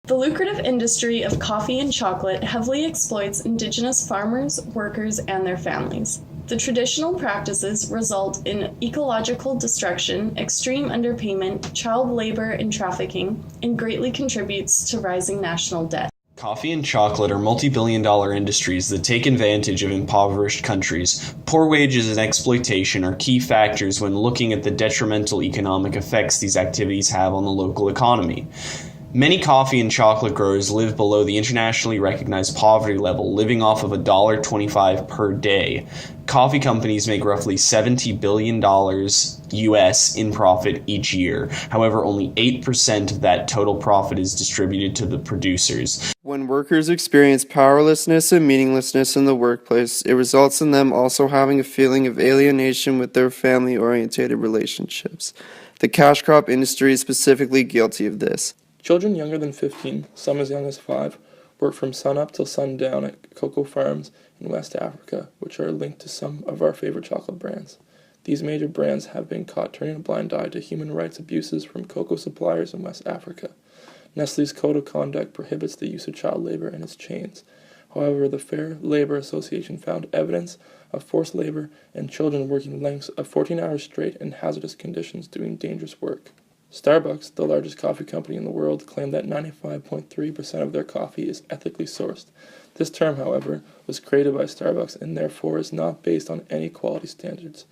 The lucrative industry of coffee and chocolate heavily exploits Indigenous farmers, workers, and their families. The traditional practices result in ecological destruction, extreme underpayment, child labor, and trafficking, and greatly contributes to rising national debt. Coffee and chocolate are multi-billion-dollar industries that take advantage of impoverished countries. Poor wages and exploitation are key factors when looking at the detrimental economic effects these activities have on the local economy. Many coffee and chocolate growers live below the internationally recognized poverty level, living off of $1.25 per day. Coffee companies make roughly $70 billion US in profit each year. However, only 8% of that total profit is distributed to the producers. When workers experience powerlessness and meaninglessness in the workplace, it results in them also having a feeling of alienation with their family-oriented relationships. The cash crop industry is specifically guilty of this. Children younger than 15, some as young as 5, work from sunup till sundown at cocoa farms in West Africa, which are linked to some of our favorite chocolate brands. These major brands have been caught turning a blind eye to human rights abuses from cocoa suppliers in West Africa. Nestle's code of conduct prohibits the use of child labor in its chains. However, the Fair Labor Association found evidence of forced labor and children working lengths of 14 hours straight in hazardous conditions doing dangerous work. Starbucks, the largest coffee company in the world, claimed that 95.3% of their coffee is ethically sourced. This term, however, was created by Starbucks and therefore is not based on any quality standards.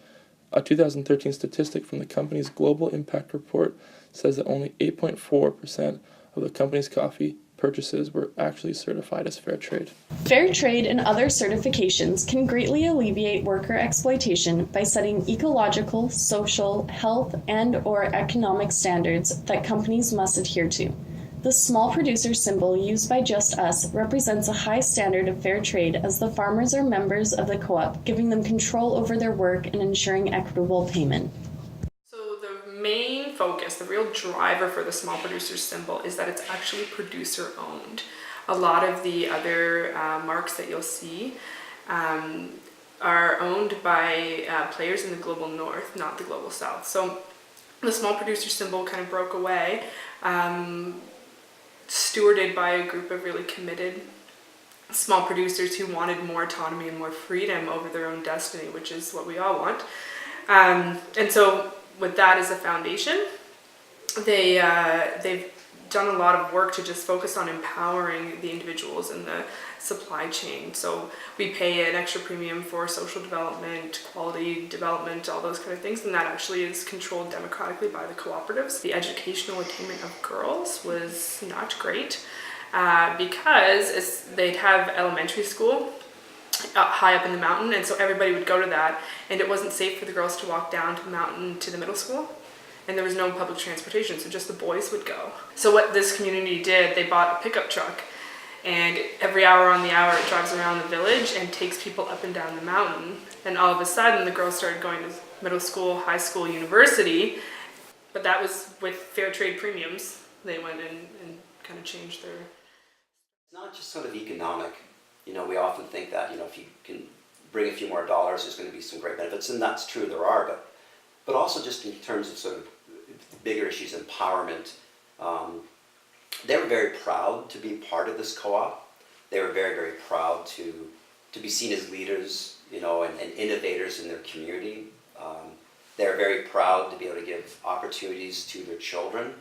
A 2013 statistic from the company's Global Impact Report says that only 8.4% of the company's coffee purchases were actually certified as fair trade. Fair trade and other certifications can greatly alleviate worker exploitation by setting ecological, social, health, and/or economic standards that companies must adhere to. The small producer symbol used by Just Us represents a high standard of fair trade as the farmers are members of the co-op, giving them control over their work and ensuring equitable payment. Main focus, the real driver for the small producer symbol is that it's actually producer owned. A lot of the other marks that you'll see are owned by players in the global north, not the global south. So the small producer symbol kind of broke away, stewarded by a group of really committed small producers who wanted more autonomy and more freedom over their own destiny, which is what we all want. And so with that as a foundation, they've done a lot of work to just focus on empowering the individuals in the supply chain. So we pay an extra premium for social development, quality development, all those kind of things, and that actually is controlled democratically by the cooperatives. The educational attainment of girls was not great because they'd have elementary school high up in the mountain, and so everybody would go to that, and it wasn't safe for the girls to walk down to the mountain to the middle school, and there was no public transportation, so just the boys would go. So what this community did, they bought a pickup truck, and every hour on the hour it drives around the village and takes people up and down the mountain, and all of a sudden the girls started going to middle school, high school, university, but that was with fair trade premiums. They went in and kind of changed their... It's not just sort of economic. You know, we often think that, if you can bring a few more dollars, there's going to be some great benefits, and that's true, there are, but also just in terms of sort of bigger issues, empowerment. They were very proud to be part of this co-op. They were very, very proud to be seen as leaders, and innovators in their community. They're very proud to be able to give opportunities to their children